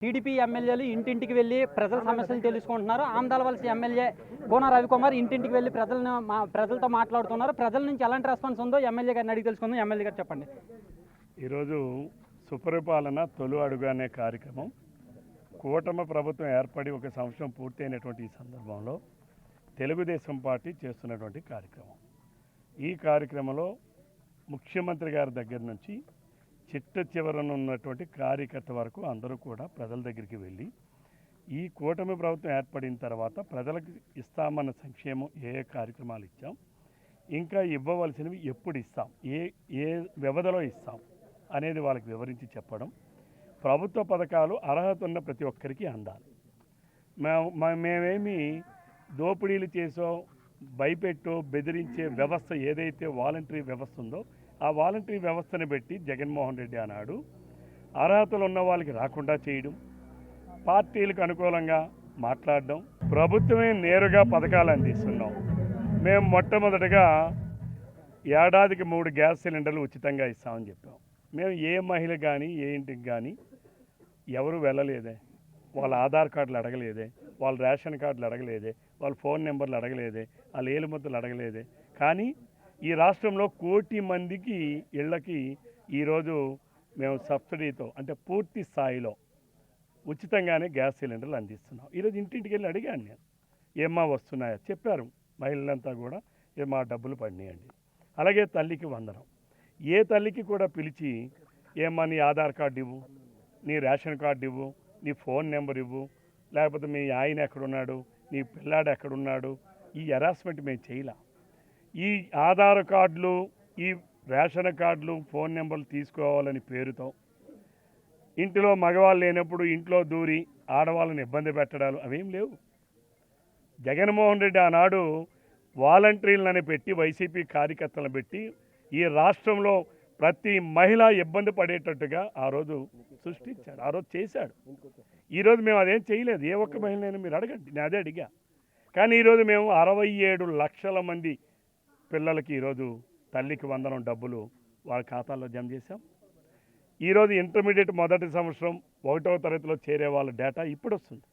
TDP ఎమ్మెల్యేలు ఇంటింటికి వెళ్ళి ప్రజల సమస్యలు తెలుసుకుంటున్నారు. ఆమదాలవలసి ఎమ్మెల్యే కోన రవికుమార్ ఇంటింటికి వెళ్ళి ప్రజలతో మాట్లాడుతున్నారు. ప్రజల నుంచి ఎలాంటి రెస్పాన్స్ ఉందో ఎమ్మెల్యే గారిని అడిగి తెలుసుకుందాం. ఎమ్మెల్యే గారు చెప్పండి. ఈరోజు సుపరిపాలన తొలి అడుగు అనే కార్యక్రమం కూటమి ప్రభుత్వం ఏర్పడి 1 సంవత్సరం పూర్తయినటువంటి ఈ సందర్భంలో తెలుగుదేశం పార్టీ చేస్తున్నటువంటి కార్యక్రమం. ఈ కార్యక్రమంలో ముఖ్యమంత్రి గారి దగ్గర నుంచి చిట్ట చివరన ఉన్నటువంటి కార్యకర్త వరకు అందరూ కూడా ప్రజల దగ్గరికి వెళ్ళి ఈ కూటమి ప్రభుత్వం ఏర్పడిన తర్వాత ప్రజలకు ఇస్తామన్న సంక్షేమం ఏ కార్యక్రమాలు ఇచ్చాం, ఇంకా ఇవ్వవలసినవి ఎప్పుడు ఇస్తాం, ఏ వ్యవధిలో ఇస్తాం అనేది వాళ్ళకి వివరించి చెప్పడం, ప్రభుత్వ పథకాలు అర్హత ఉన్న ప్రతి ఒక్కరికి అందాలి. మేమేమి దోపిడీలు చేసో భయపెట్టో బెదిరించే వ్యవస్థ ఏదైతే వాలంటరీ వ్యవస్థ ఉందో ఆ వాలంటరీ వ్యవస్థను పెట్టి జగన్మోహన్ రెడ్డి అన్నాడు అర్హతలు ఉన్న వాళ్ళకి రాకుండా చేయడం, పార్టీలకు అనుకూలంగా మాట్లాడడం, ప్రభుత్వమే నేరుగా పథకాలు అందిస్తున్నాం. మేము మొట్టమొదటిగా ఏడాదికి 3 గ్యాస్ సిలిండర్లు ఉచితంగా ఇస్తామని చెప్పాం. మేము ఏ మహిళ కానీ ఏ ఇంటికి కానీ ఎవరు వెళ్ళలేదే, వాళ్ళ ఆధార్ కార్డులు అడగలేదే, వాళ్ళ రేషన్ కార్డులు అడగలేదే, వాళ్ళ ఫోన్ నెంబర్లు అడగలేదే, వాళ్ళ ఏలుముద్దలు అడగలేదే. కానీ ఈ రాష్ట్రంలో 1 కోటి మందికి ఇళ్ళకి ఈరోజు మేము సబ్సిడీతో అంటే పూర్తి స్థాయిలో ఉచితంగానే గ్యాస్ సిలిండర్లు అందిస్తున్నాం. ఈరోజు ఇంటింటికి వెళ్ళి అడిగాను నేను, ఏమ్మా వస్తున్నాయా చెప్పారు మహిళలంతా కూడా, మా డబ్బులు పడినాయండి. అలాగే తల్లికి వందనం, ఏ తల్లికి కూడా పిలిచి ఏమ్మా నీ ఆధార్ కార్డు ఇవ్వు, నీ రేషన్ కార్డు ఇవ్వు, నీ ఫోన్ నెంబర్ ఇవ్వు, లేకపోతే మీ ఆయన ఎక్కడున్నాడు, నీ పిల్లాడు ఎక్కడున్నాడు, ఈ హెరాస్మెంట్ మేము చేయలే. ఈ ఆధార్ కార్డులు, ఈ రేషన్ కార్డులు, ఫోన్ నెంబర్లు తీసుకోవాలని పేరుతో ఇంటిలో మగవాళ్ళు లేనప్పుడు ఇంట్లో దూరి ఆడవాళ్ళని ఇబ్బంది పెట్టడాలు అవేం లేవు. జగన్మోహన్ రెడ్డి ఆనాడు వాలంటీర్లను పెట్టి వైసీపీ కార్యకర్తలను పెట్టి ఈ రాష్ట్రంలో ప్రతి మహిళ ఇబ్బంది పడేటట్టుగా ఆ రోజు సృష్టించాడు, ఆ రోజు చేశాడు. ఈరోజు మేము అదేం చేయలేదు. ఏ ఒక్క మహిళనైనా మీరు అడగండి, నేను అదే అడిగా. కానీ ఈరోజు మేము 67 లక్షల మంది పిల్లలకి ఈరోజు తల్లికి వందనం డబ్బులు వాళ్ళ ఖాతాల్లో జమ చేశాం. ఈరోజు ఇంటర్మీడియట్ మొదటి సంవత్సరం 1వ తరగతిలో చేరే వాళ్ళ డేటా ఇప్పుడు వస్తుంది.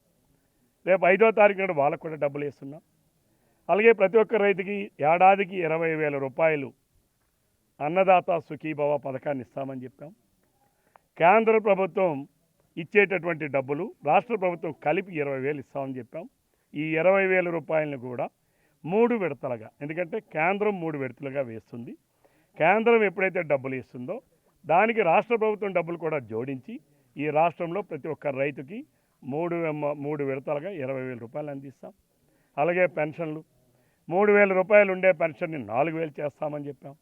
రేపు 5వ తారీఖు నాడు వాళ్ళకు కూడా డబ్బులు వేస్తున్నాం. అలాగే ప్రతి ఒక్క రైతుకి ఏడాదికి 20,000 రూపాయలు అన్నదాత సుఖీభవ పథకాన్ని ఇస్తామని చెప్పాం. కేంద్ర ప్రభుత్వం ఇచ్చేటటువంటి డబ్బులు రాష్ట్ర ప్రభుత్వం కలిపి 20,000 ఇస్తామని చెప్పాం. ఈ 20,000 రూపాయలను కూడా 3 విడతలుగా, ఎందుకంటే కేంద్రం 3 విడతలుగా వేస్తుంది. కేంద్రం ఎప్పుడైతే డబ్బులు ఇస్తుందో దానికి రాష్ట్ర ప్రభుత్వం డబ్బులు కూడా జోడించి ఈ రాష్ట్రంలో ప్రతి ఒక్క రైతుకి 3 విడతలుగా 20,000 రూపాయలు అందిస్తాం. అలాగే పెన్షన్లు 3,000 రూపాయలు ఉండే పెన్షన్ని 4,000 చేస్తామని చెప్పాం.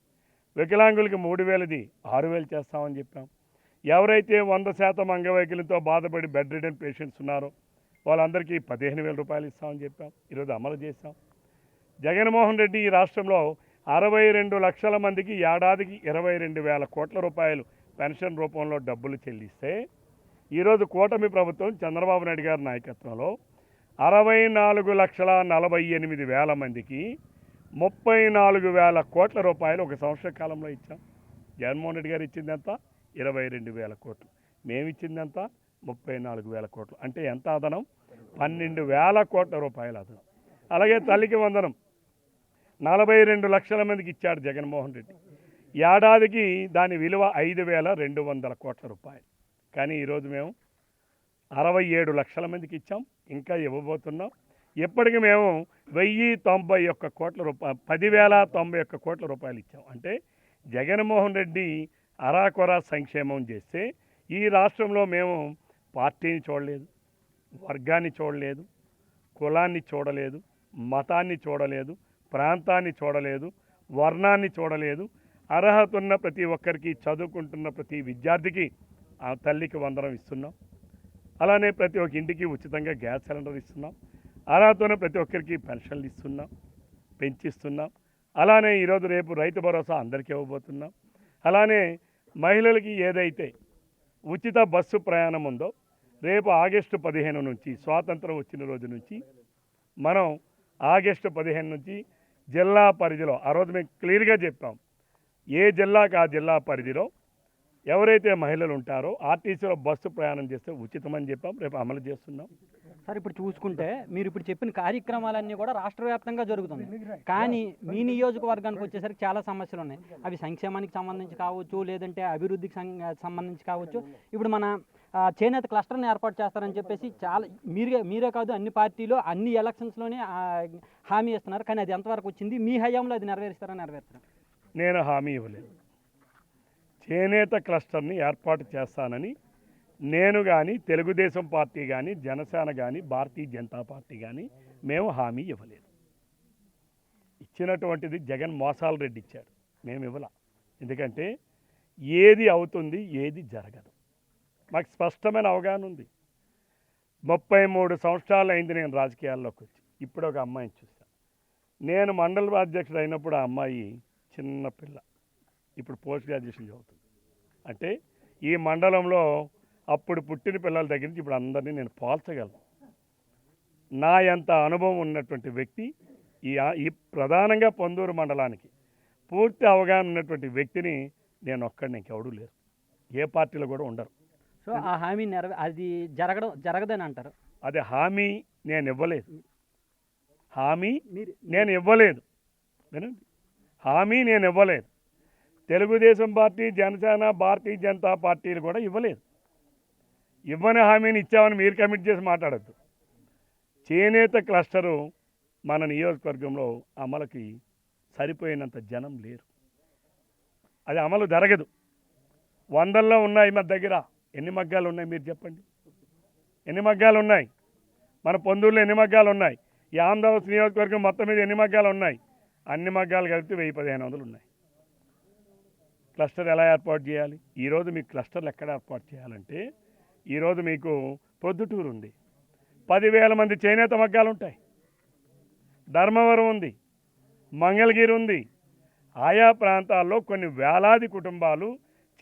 వికలాంగులకి 3,000ది 6,000 చేస్తామని చెప్పాం. ఎవరైతే 100% అంగవైకల్యంతో బాధపడి బెడ్ రిడెన్ పేషెంట్స్ ఉన్నారో వాళ్ళందరికీ 15,000 రూపాయలు ఇస్తామని చెప్పాం. ఈరోజు అమలు చేస్తాం. జగన్మోహన్ రెడ్డి ఈ రాష్ట్రంలో 62 లక్షల మందికి ఏడాదికి 22,000 కోట్ల రూపాయలు పెన్షన్ రూపంలో డబ్బులు చెల్లిస్తే ఈరోజు కూటమి ప్రభుత్వం చంద్రబాబు నాయుడు గారి నాయకత్వంలో 64,48,000 మందికి 34,000 కోట్ల రూపాయలు 1 సంవత్సర కాలంలో ఇచ్చాం. జగన్మోహన్ రెడ్డి గారు ఇచ్చింది ఎంత? 22,000 కోట్లు. మేము ఇచ్చింది ఎంత? 34,000 కోట్లు. అంటే ఎంత అదనం? 12,000 కోట్ల రూపాయల అదనం. అలాగే తల్లికి వందనం 42 లక్షల మందికి ఇచ్చాడు జగన్మోహన్ రెడ్డి. ఏడాదికి దాని విలువ 5,200 కోట్ల రూపాయలు. కానీ ఈరోజు మేము 67 లక్షల మందికి ఇచ్చాం, ఇంకా ఇవ్వబోతున్నాం. ఇప్పటికి మేము 1,091 కోట్ల రూపాయలు 10,091 కోట్ల రూపాయలు ఇచ్చాం. అంటే జగన్మోహన్ రెడ్డి అరాకొరా సంక్షేమం చేస్తే ఈ రాష్ట్రంలో మేము పార్టీని చూడలేదు, వర్గాన్ని చూడలేదు, కులాన్ని చూడలేదు, మతాన్ని చూడలేదు, ప్రాంతాన్ని చూడలేదు, వర్ణాన్ని చూడలేదు. అర్హత ఉన్న ప్రతి ఒక్కరికి, చదువుకుంటున్న ప్రతి విద్యార్థికి ఆ తల్లికి వందనం ఇస్తున్నాం. అలానే ప్రతి ఒక్క ఇంటికి ఉచితంగా గ్యాస్ సిలిండర్ ఇస్తున్నాం. అర్హత ఉన్న ప్రతి ఒక్కరికి పెన్షన్లు ఇస్తున్నాం, పెంచిస్తున్నాం. అలానే ఈరోజు రేపు రైతు భరోసా అందరికీ ఇవ్వబోతున్నాం. అలానే మహిళలకి ఏదైతే ఉచిత బస్సు ప్రయాణం ఉందో రేపు ఆగస్టు 15 నుంచి, స్వాతంత్రం వచ్చిన రోజు నుంచి మనం ఆగస్టు 15 నుంచి జిల్లా పరిధిలో, ఆ రోజు మేము క్లియర్గా చెప్పాం, ఏ జిల్లాకు ఆ జిల్లా పరిధిలో ఎవరైతే మహిళలు ఉంటారో ఆర్టీసీలో బస్సు ప్రయాణం చేస్తే ఉచితమని చెప్పాం, రేపు అమలు చేస్తున్నాం. సార్ ఇప్పుడు చూసుకుంటే మీరు ఇప్పుడు చెప్పిన కార్యక్రమాలన్నీ కూడా రాష్ట్ర వ్యాప్తంగా జరుగుతుంది. కానీ మీ నియోజకవర్గానికి వచ్చేసరికి చాలా సమస్యలు ఉన్నాయి. అవి సంక్షేమానికి సంబంధించి కావచ్చు, లేదంటే అభివృద్ధికి సంబంధించి కావచ్చు. ఇప్పుడు మన చేనేత క్లస్టర్ని ఏర్పాటు చేస్తారని చెప్పేసి చాలా మీరే కాదు అన్ని పార్టీలు అన్ని ఎలక్షన్స్లోనే హామీ ఇస్తున్నారు. కానీ అది ఎంతవరకు వచ్చింది? మీ హయాంలో అది నెరవేరుస్తారా? నేను హామీ ఇవ్వలేదు. చేనేత క్లస్టర్ని ఏర్పాటు చేస్తానని నేను కానీ, తెలుగుదేశం పార్టీ కానీ, జనసేన కానీ, భారతీయ జనతా పార్టీ కానీ మేము హామీ ఇవ్వలేదు. ఇచ్చినటువంటిది జగన్ మోసాల రెడ్డి ఇచ్చాడు, మేము ఇవ్వాల. ఎందుకంటే ఏది అవుతుంది, ఏది జరగదు మాకు స్పష్టమైన అవగాహన ఉంది. 33 సంవత్సరాలు అయింది నేను రాజకీయాల్లోకి వచ్చి. ఇప్పుడు ఒక అమ్మాయిని చూశాను. నేను మండల అధ్యక్షుడు అయినప్పుడు ఆ అమ్మాయి చిన్న పిల్ల, ఇప్పుడు పోస్ట్ గ్రాడ్యుయేషన్ చదువుతుంది. అంటే ఈ మండలంలో అప్పుడు పుట్టిన పిల్లల దగ్గర నుంచి ఇప్పుడు అందరినీ నేను పోల్చగలను. నా ఎంత అనుభవం ఉన్నటువంటి వ్యక్తి ఈ ప్రధానంగా పొందూరు మండలానికి పూర్తి అవగాహన ఉన్నటువంటి వ్యక్తిని నేను ఒక్కడిని ఇంకెవడూ లేరు, ఏ పార్టీలో కూడా ఉండరు. సో ఆ హామీ అది జరగదని అంటారు? అది హామీ నేను ఇవ్వలేదు. నేను ఇవ్వలేదు. వినండి, హామీ నేను ఇవ్వలేదు. తెలుగుదేశం పార్టీ, జనసేన, భారతీయ జనతా పార్టీలు కూడా ఇవ్వలేదు. ఇవ్వని హామీని ఇచ్చామని మీరు కమిట్ చేసి మాట్లాడద్దు. చేనేత క్లస్టరు మన నియోజకవర్గంలో అమలుకి సరిపోయినంత జనం లేరు. అది అమలు జరగదు. 100లో ఉన్నాయి మన దగ్గర. ఎన్ని మగ్గాలు ఉన్నాయి మీరు చెప్పండి? ఎన్ని మగ్గాలు ఉన్నాయి? మన పొందూరులో ఎన్ని మగ్గాలు ఉన్నాయి? ఈ ఆంధ్రప్రదేశ్ నియోజకవర్గం మొత్తం మీద ఎన్ని మగ్గాలు ఉన్నాయి? అన్ని మగ్గాలు కలిపితే 1000-1500 ఉన్నాయి. క్లస్టర్ ఎలా ఏర్పాటు చేయాలి? ఈరోజు మీకు క్లస్టర్లు ఎక్కడ ఏర్పాటు చేయాలంటే, ఈరోజు మీకు ప్రొద్దుటూరు ఉంది, 10,000 మంది చేనేత మగ్గాలు ఉంటాయి. ధర్మవరం ఉంది, మంగళగిరి ఉంది. ఆయా ప్రాంతాల్లో కొన్ని వేలాది కుటుంబాలు,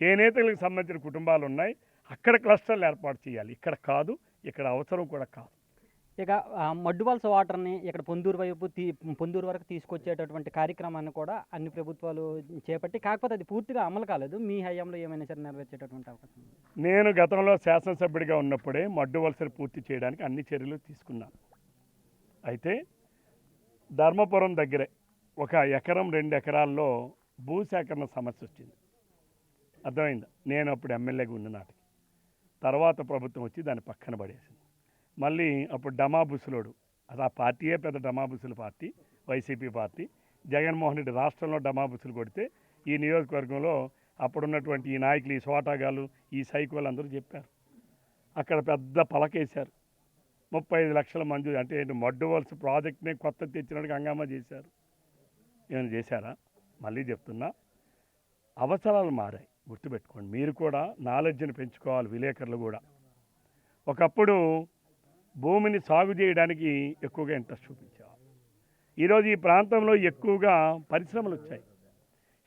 చేనేతలకు సంబంధించిన కుటుంబాలు ఉన్నాయి. అక్కడ క్లస్టర్లు ఏర్పాటు చేయాలి. ఇక్కడ కాదు, ఇక్కడ అవసరం కూడా కాదు. ఇక మడ్డువలస వాటర్ని ఇక్కడ పొందూరు వరకు తీసుకొచ్చేటటువంటి కార్యక్రమాన్ని కూడా అన్ని ప్రభుత్వాలు చేపట్టి, కాకపోతే అది పూర్తిగా అమలు కాలేదు. మీ హయాంలో ఏమైనా సరే నెరవేర్చేటటువంటి అవకాశం ఉంది? నేను గతంలో శాసనసభ్యుడిగా ఉన్నప్పుడే మడ్డువలసని పూర్తి చేయడానికి అన్ని చర్యలు తీసుకున్నాను. అయితే ధర్మపురం దగ్గరే 1 ఎకరం 2 ఎకరాల్లో భూసేకరణ సమస్య వచ్చింది. అర్థమైందా? నేను అప్పుడు ఎమ్మెల్యేగా ఉన్న నాటికి. తర్వాత ప్రభుత్వం వచ్చి దాన్ని పక్కన పడేసింది. మళ్ళీ అప్పుడు డమాబుసులోడు, అది ఆ పార్టీయే పెద్ద డమాబుసుల పార్టీ, వైసీపీ పార్టీ. జగన్మోహన్ రెడ్డి రాష్ట్రంలో డమాబుసులు కొడితే ఈ నియోజకవర్గంలో అప్పుడున్నటువంటి ఈ నాయకులు, ఈ సోటాగాలు, ఈ సైకోలు అందరూ చెప్పారు. అక్కడ పెద్ద పలకేశారు. 35 లక్షల మంజూరు. అంటే మడ్డువలస ప్రాజెక్ట్నే కొత్త తెచ్చినట్టుగా హంగామా చేశారు. ఏమైనా చేశారా? మళ్ళీ చెప్తున్నా, అవసరాలు మారాయి. గుర్తుపెట్టుకోండి. మీరు కూడా నాలెడ్జ్ని పెంచుకోవాలి, విలేకరులు కూడా. ఒకప్పుడు భూమిని సాగు చేయడానికి ఎక్కువగా ఇంట్రెస్ట్ చూపించేవారు. ఈరోజు ఈ ప్రాంతంలో ఎక్కువగా పరిశ్రమలు వచ్చాయి,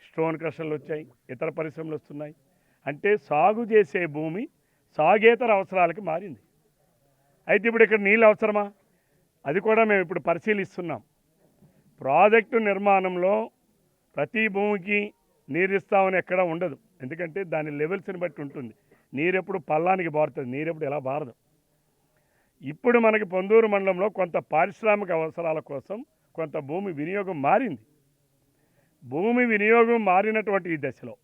స్టోన్ క్రషర్లు వచ్చాయి, ఇతర పరిశ్రమలు వస్తున్నాయి. అంటే సాగు చేసే భూమి సాగేతర అవసరాలకి మారింది. అయితే ఇప్పుడు ఇక్కడ నీళ్ళు అవసరమా? అది కూడా మేము ఇప్పుడు పరిశీలిస్తున్నాం. ప్రాజెక్టు నిర్మాణంలో ప్రతి భూమికి నీరు ఇస్తామని ఎక్కడా ఉండదు. ఎందుకంటే దాని లెవెల్స్ని బట్టి ఉంటుంది. నీరెప్పుడు పల్లానికి బారుతుంది, నీరెప్పుడు ఎలా బారదు. ఇప్పుడు మనకి పొందూరు మండలంలో కొంత పారిశ్రామిక అవసరాల కోసం కొంత భూమి వినియోగం మారింది. భూమి వినియోగం మారినటువంటి ఈ దశలో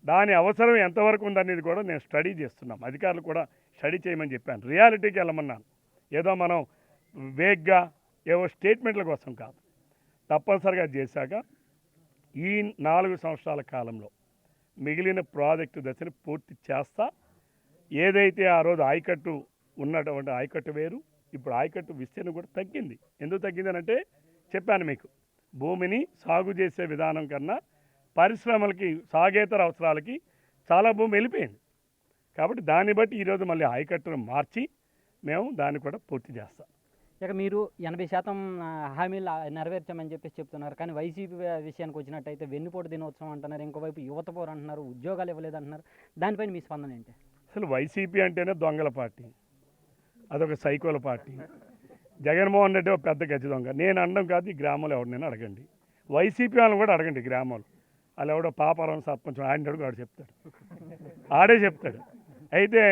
దాని అవసరం ఎంతవరకు ఉందనేది కూడా నేను స్టడీ చేస్తున్నాం. అధికారులు కూడా స్టడీ చేయమని చెప్పాను. రియాలిటీకి వెళ్ళమన్నాను. ఏదో మనం వేగ్గా ఏవో స్టేట్మెంట్ల కోసం కాదు, తప్పనిసరిగా చేశాక ఈ 4 సంవత్సరాల కాలంలో మిగిలిన ప్రాజెక్టు దశని పూర్తి చేస్తా. ఏదైతే ఆ రోజు ఆయకట్టు ఉన్నటువంటి ఆయకట్టు వేరు, ఇప్పుడు ఆయకట్టు విస్తీర్ణం కూడా తగ్గింది. ఎందుకు తగ్గిందనంటే చెప్పాను మీకు, భూమిని సాగు చేసే విధానం కన్నా పరిశ్రమలకి, సాగేతర అవసరాలకి చాలా భూమి వెళ్ళిపోయింది. కాబట్టి దాన్ని బట్టి ఈరోజు మళ్ళీ ఆయకట్టును మార్చి మేము దాన్ని కూడా పూర్తి చేస్తాం. ఇక మీరు 80% హామీలు నెరవేర్చామని చెప్పేసి చెప్తున్నారు. కానీ వైసీపీ విషయానికి వచ్చినట్టయితే వెన్నుపోటు దినోత్సవం అంటున్నారు, ఇంకోవైపు యువత పోరు అంటున్నారు, ఉద్యోగాలు ఇవ్వలేదు అంటున్నారు. దానిపైన మీ స్పందన ఏంటి? అసలు వైసీపీ అంటేనే దొంగల పార్టీ, అదొక సైకోల పార్టీ. జగన్మోహన్ రెడ్డి ఒక పెద్ద గజ దొంగ. నేను అనడం కాదు, ఈ గ్రామంలో ఎవరినైనా అడగండి, వైసీపీ వాళ్ళని కూడా అడగండి. గ్రామంలో వాళ్ళు ఎవడో పాపారం సర్పంచ్ ఆయన అడుగు ఆడు చెప్తాడు, ఆడే చెప్తాడు. అయితే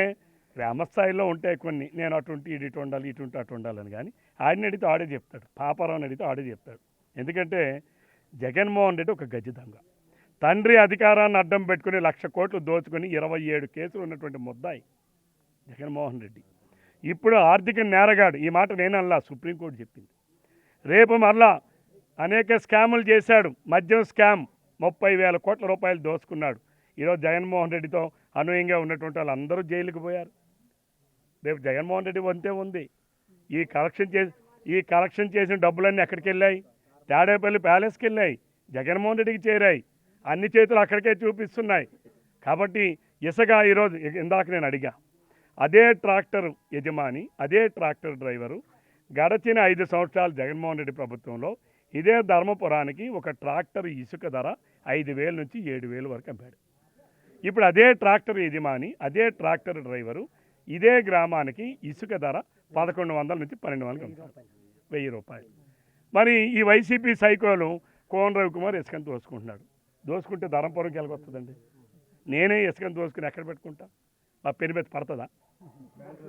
గ్రామస్థాయిలో ఉంటాయి కొన్ని, నేను అటుంటే ఇటు ఉండాలి, ఇటుంటే అటు ఉండాలని, కానీ ఆడిని అడిగితే ఆడే చెప్తాడు, పాపారావుని అడిగితే ఆడే చెప్తాడు. ఎందుకంటే జగన్మోహన్ రెడ్డి ఒక గజ్జి దొంగ. తండ్రి అధికారాన్ని అడ్డం పెట్టుకుని 1,00,000 కోట్లు దోచుకొని 27 కేసులు ఉన్నటువంటి ముద్దాయి జగన్మోహన్ రెడ్డి. ఇప్పుడు ఆర్థిక నేరగాడు. ఈ మాట నేనల్లా, సుప్రీంకోర్టు చెప్పింది. రేపు మరలా అనేక స్కాములు చేశాడు. మద్యం స్కామ్ 30,000 కోట్ల రూపాయలు దోచుకున్నాడు. ఈరోజు జగన్మోహన్ రెడ్డితో అనుయంగా ఉన్నటువంటి వాళ్ళు అందరూ జైలుకి పోయారు. రేపు జగన్మోహన్ రెడ్డి వంతే ఉంది. ఈ కలెక్షన్ చేసిన డబ్బులన్నీ ఎక్కడికి వెళ్ళాయి? తాడేపల్లి ప్యాలెస్కి వెళ్ళాయి, జగన్మోహన్ రెడ్డికి చేరాయి. అన్ని చేతులు అక్కడికే చూపిస్తున్నాయి. కాబట్టి ఇసుక ఈరోజు ఇందాక నేను అడిగా, అదే ట్రాక్టర్ యజమాని, అదే ట్రాక్టర్ డ్రైవరు గడచిన 5 సంవత్సరాలు జగన్మోహన్ రెడ్డి ప్రభుత్వంలో ఇదే ధర్మపురానికి ఒక ట్రాక్టర్ ఇసుక ధర 5,000 నుంచి 7,000 వరకు అమ్మాడు. ఇప్పుడు అదే ట్రాక్టర్ యజమాని, అదే ట్రాక్టర్ డ్రైవరు ఇదే గ్రామానికి ఇసుక ధర 1,100 నుంచి 1,200 అమ్ముతారు, 1,000 రూపాయలు. మరి ఈ వైసీపీ సైకోలు కోన రవికుమార్ ఇసుకని దోసుకుంటున్నాడు. దోసుకుంటే ధర్మపురంకి వెళ్ళకొస్తుందండి. నేనే ఇసుకని దోసుకుని ఎక్కడ పెట్టుకుంటా? మా పెని మీద పడుతుందా?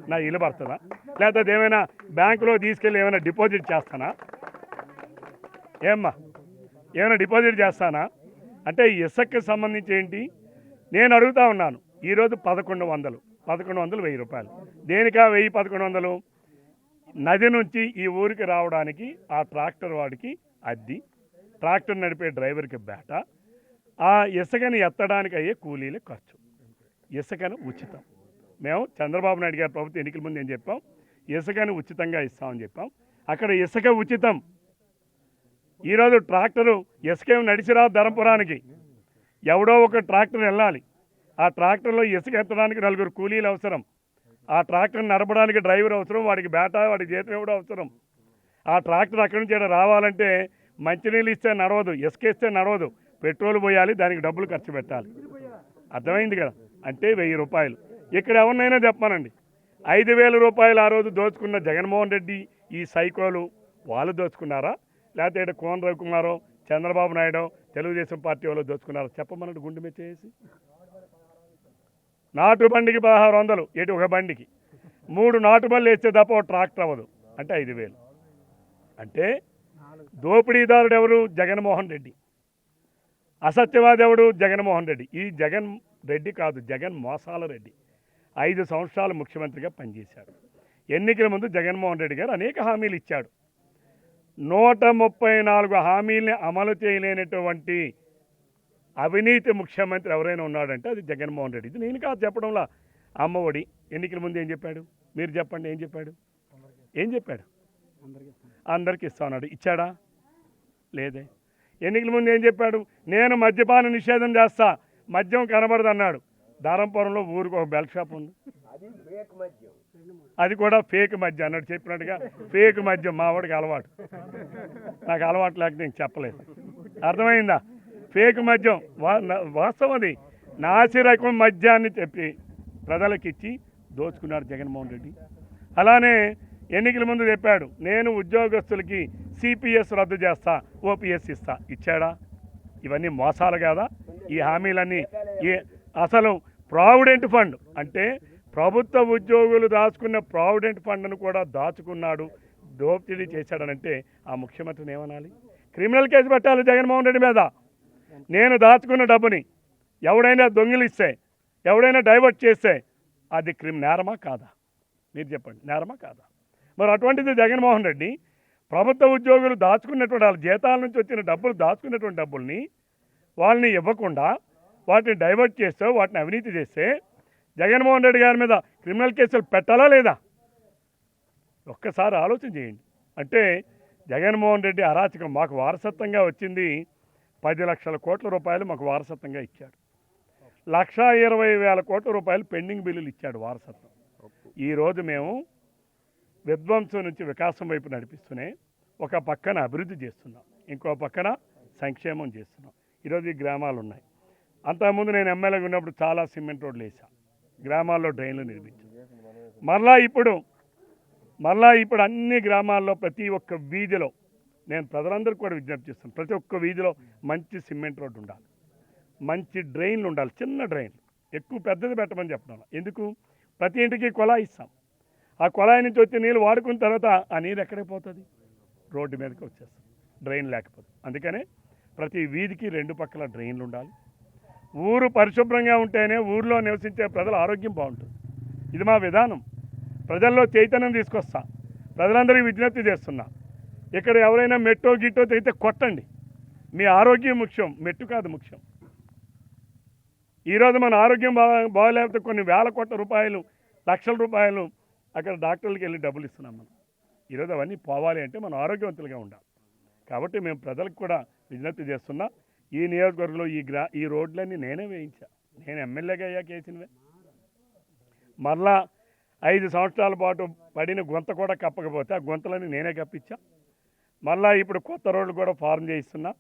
నా ఇల్లు పడుతుందా? లేకపోతే ఏమైనా బ్యాంకులో తీసుకెళ్ళి ఏమైనా డిపాజిట్ చేస్తానా? ఏమైనా డిపాజిట్ చేస్తానా? అంటే ఇసుకకి సంబంధించి ఏంటి నేను అడుగుతా ఉన్నాను. ఈరోజు 1,100 1,000 రూపాయలు. దేనికా 1,000 1,100? నది నుంచి ఈ ఊరికి రావడానికి ఆ ట్రాక్టర్ వాడికి అద్దె, ట్రాక్టర్ నడిపే డ్రైవర్కి బేట, ఆ ఇసుకని ఎత్తడానికి అయ్యే కూలీల ఖర్చు. ఇసుకను ఉచితం. మేము చంద్రబాబు నాయుడు గారి ప్రభుత్వం ఎన్నికల ముందు ఏం చెప్పాం? ఇసుకని ఉచితంగా ఇస్తామని చెప్పాం. అక్కడ ఇసుక ఉచితం. ఈరోజు ట్రాక్టరు ఇసుక నడిచిరాదు ధర్మపురానికి. ఎవడో ఒక ట్రాక్టర్ వెళ్ళాలి. ఆ ట్రాక్టర్లో ఇసుక ఎత్తడానికి 4 కూలీలు అవసరం. ఆ ట్రాక్టర్ నడపడానికి డ్రైవర్ అవసరం, వాడికి బేట, వాడికి జీతం ఇవ్వడం అవసరం. ఆ ట్రాక్టర్ అక్కడి నుంచి రావాలంటే మంచినీళ్ళు ఇస్తే నడవదు, ఇసుక ఇస్తే నడవదు, పెట్రోల్ పోయాలి, దానికి డబ్బులు ఖర్చు పెట్టాలి. అర్థమైంది కదా? అంటే 1,000 రూపాయలు. ఇక్కడ ఎవరినైనా చెప్పానండి, 5,000 రూపాయలు ఆ రోజు దోచుకున్న జగన్మోహన్ రెడ్డి ఈ సైకోలు వాళ్ళు దోచుకున్నారా? లేకపోతే ఇక్కడ కోన రవికుమారో, చంద్రబాబు నాయుడు, తెలుగుదేశం పార్టీ వాళ్ళు దోచుకున్నారా? చెప్పమన్నట్టు గుండె మీద చేసి. నాటు బండికి 1,600, ఎటు ఒక బండికి 3 నాటు బళ్ళు వేస్తే తప్ప ఒక ట్రాక్టర్ అవ్వదు. అంటే 5,000. అంటే దోపిడీదారుడు ఎవరు? జగన్మోహన్ రెడ్డి. అసత్యవాది ఎవడు? జగన్మోహన్ రెడ్డి. ఈ జగన్ రెడ్డి కాదు, జగన్ మోసాల రెడ్డి. 5 సంవత్సరాలు ముఖ్యమంత్రిగా పనిచేశాడు. ఎన్నికల ముందు జగన్మోహన్ రెడ్డి గారు అనేక హామీలు ఇచ్చాడు. 134 హామీల్ని అమలు చేయలేనటువంటి అవినీతి ముఖ్యమంత్రి ఎవరైనా ఉన్నాడంటే అది జగన్మోహన్ రెడ్డి. ఇది నేను కాదు చెప్పడంలా. అమ్మఒడి ఎన్నికల ముందు ఏం చెప్పాడు? మీరు చెప్పండి, ఏం చెప్పాడు? అందరికీ ఇస్తా ఉన్నాడు. ఇచ్చాడా? లేదే. ఎన్నికల ముందు ఏం చెప్పాడు? నేను మద్యపాన నిషేధం చేస్తా, మద్యం కనబడదు అన్నాడు. ధర్మపురంలో ఊరికి ఒక బెల్ట్ షాప్ ఉంది, అది కూడా ఫేక్ మద్యం అన్నాడు. చెప్పినట్టుగా ఫేక్ మద్యం మా వాడికి అలవాటు, నాకు అలవాటు లేక నేను చెప్పలేదు. అర్థమైందా? ఫేక్ మద్యం వాస్తవం. అది నాసి రకం మద్యాన్ని చెప్పి ప్రజలకు ఇచ్చి దోచుకున్నాడు జగన్మోహన్ రెడ్డి. అలానే ఎన్నికల ముందు చెప్పాడు, నేను ఉద్యోగస్తులకి సిపిఎస్ రద్దు చేస్తా, ఓపీఎస్ ఇస్తా. ఇచ్చాడా? ఇవన్నీ మోసాలు కాదా? ఈ హామీలన్నీ అసలు ప్రావిడెంట్ ఫండ్ అంటే ప్రభుత్వ ఉద్యోగులు దాచుకున్న ప్రావిడెంట్ ఫండ్ను కూడా దాచుకున్నాడు, దోపిడీ చేశాడనంటే ఆ ముఖ్యమంత్రిని ఏమనాలి? క్రిమినల్ కేసు పెట్టాలి జగన్మోహన్ రెడ్డి మీద. నేను దాచుకున్న డబ్బుని ఎవడైనా దొంగిలిస్తే, ఎవడైనా డైవర్ట్ చేస్తే అది నేరమా కాదా? మీరు చెప్పండి, నేరమా కాదా? మరి అటువంటిది జగన్మోహన్ రెడ్డి ప్రభుత్వ ఉద్యోగులు దాచుకున్నటువంటి వాళ్ళ జీతాల నుంచి వచ్చిన డబ్బులు, దాచుకున్నటువంటి డబ్బుల్ని వాళ్ళని ఇవ్వకుండా వాటిని డైవర్ట్ చేస్తే, వాటిని అవినీతి చేస్తే జగన్మోహన్ రెడ్డి గారి మీద క్రిమినల్ కేసులు పెట్టాలా లేదా? ఒక్కసారి ఆలోచన చేయండి. అంటే జగన్మోహన్ రెడ్డి అరాచకం. మాకు వారసత్వంగా వచ్చింది 10 లక్షల కోట్ల రూపాయలు మాకు వారసత్వంగా ఇచ్చాడు. 1,20,000 కోట్ల రూపాయలు పెండింగ్ బిల్లులు ఇచ్చాడు వారసత్వం. ఈరోజు మేము విధ్వంసం నుంచి వికాసం వైపు నడిపిస్తూనే ఒక పక్కన అభివృద్ధి చేస్తున్నాం, ఇంకో పక్కన సంక్షేమం చేస్తున్నాం. ఈరోజు ఈ గ్రామాలు ఉన్నాయి. అంతకుముందు నేను ఎమ్మెల్యేగా ఉన్నప్పుడు చాలా సిమెంట్ రోడ్లు వేసాం, గ్రామాల్లో డ్రైన్లు నిర్మించాం. మరలా ఇప్పుడు అన్ని గ్రామాల్లో ప్రతి ఒక్క వీధిలో నేను ప్రజలందరికీ కూడా విజ్ఞప్తి చేస్తాను, ప్రతి ఒక్క వీధిలో మంచి సిమెంట్ రోడ్డు ఉండాలి. మంచి డ్రైన్లు ఉండాలి, చిన్న డ్రైన్లు, ఎక్కువ పెద్దది పెట్టమని చెప్తున్నాను. ఎందుకు? ప్రతి ఇంటికి కుళాయి ఇస్తాం, ఆ కుళాయి నుంచి వచ్చే నీళ్ళు వాడుకున్న తర్వాత ఆ నీరు ఎక్కడికి పోతుంది? రోడ్డు మీదకి వచ్చేస్తుంది, డ్రైన్ లేకపోతే. అందుకనే ప్రతి వీధికి 2 పక్కల డ్రైన్లు ఉండాలి. ఊరు పరిశుభ్రంగా ఉంటేనే ఊరిలో నివసించే ప్రజల ఆరోగ్యం బాగుంటుంది. ఇది మా విధానం. ప్రజల్లో చైతన్యం తీసుకొస్తా, ప్రజలందరికీ విజ్ఞప్తి చేస్తున్నా. ఇక్కడ ఎవరైనా మెట్టో గిట్టో తెగితే కొట్టండి, మీ ఆరోగ్యం ముఖ్యం, మెట్టు కాదు ముఖ్యం. ఈరోజు మన ఆరోగ్యం బాగలేకపోతే కొన్ని వేల కోట్ల రూపాయలు, లక్షల రూపాయలు అక్కడ డాక్టర్లకు వెళ్ళి డబ్బులు ఇస్తున్నాం మనం. ఈరోజు అవన్నీ పోవాలి అంటే మనం ఆరోగ్యవంతులుగా ఉండాలి. కాబట్టి మేము ప్రజలకు కూడా విజ్ఞప్తి చేస్తున్నా. ఈ నియోజకవర్గంలో ఈ రోడ్లన్నీ నేనే వేయించా, నేను ఎమ్మెల్యేగా అయ్యాక వేసినవే. మరలా 5 సంవత్సరాల పాటు పడిన గుంత కూడా కప్పకపోతే ఆ గుంతలని నేనే కప్పించా. మళ్ళా ఇప్పుడు కొత్త రోడ్లు కూడా ఫార్మ్ చేయిస్తున్నా.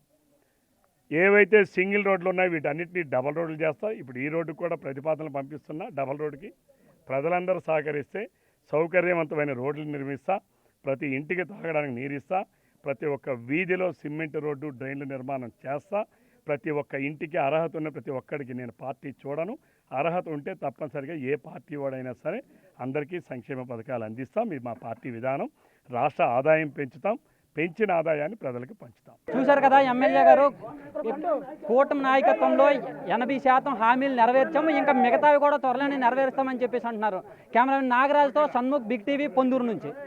ఏవైతే సింగిల్ రోడ్లు ఉన్నాయో వీటన్నిటిని డబల్ రోడ్లు చేస్తా. ఇప్పుడు ఈ రోడ్డు కూడా ప్రతిపాదనలు పంపిస్తున్నా. డబల్ రోడ్డుకి ప్రజలందరూ సహకరిస్తే సౌకర్యవంతమైన రోడ్లు నిర్మిస్తా, ప్రతి ఇంటికి తాగడానికి నీరిస్తా, ప్రతి ఒక్క వీధిలో సిమెంట్ రోడ్డు డ్రైన్ల నిర్మాణం చేస్తా. ప్రతి ఒక్క ఇంటికి అర్హత ఉన్న ప్రతి ఒక్కడికి నేను పార్టీ చూడను. అర్హత ఉంటే తప్పనిసరిగా ఏ పార్టీ వాడైనా సరే అందరికీ సంక్షేమ పథకాలు అందిస్తాం. ఇది మా పార్టీ విధానం. రాష్ట్ర ఆదాయం పెంచుతాం, పెంచిన ఆదాయాన్ని ప్రజలకు పంచుతాం. చూశారు కదా ఎమ్మెల్యే గారు, కూటమి నాయకత్వంలో 80% హామీలు నెరవేర్చాము, ఇంకా మిగతావి కూడా త్వరలోనే నెరవేరుస్తామని చెప్పేసి అంటున్నారు. కెమెరామెన్ నాగరాజుతో షణ్ముఖ్, బిగ్ టీవీ, పొందూరు నుంచి.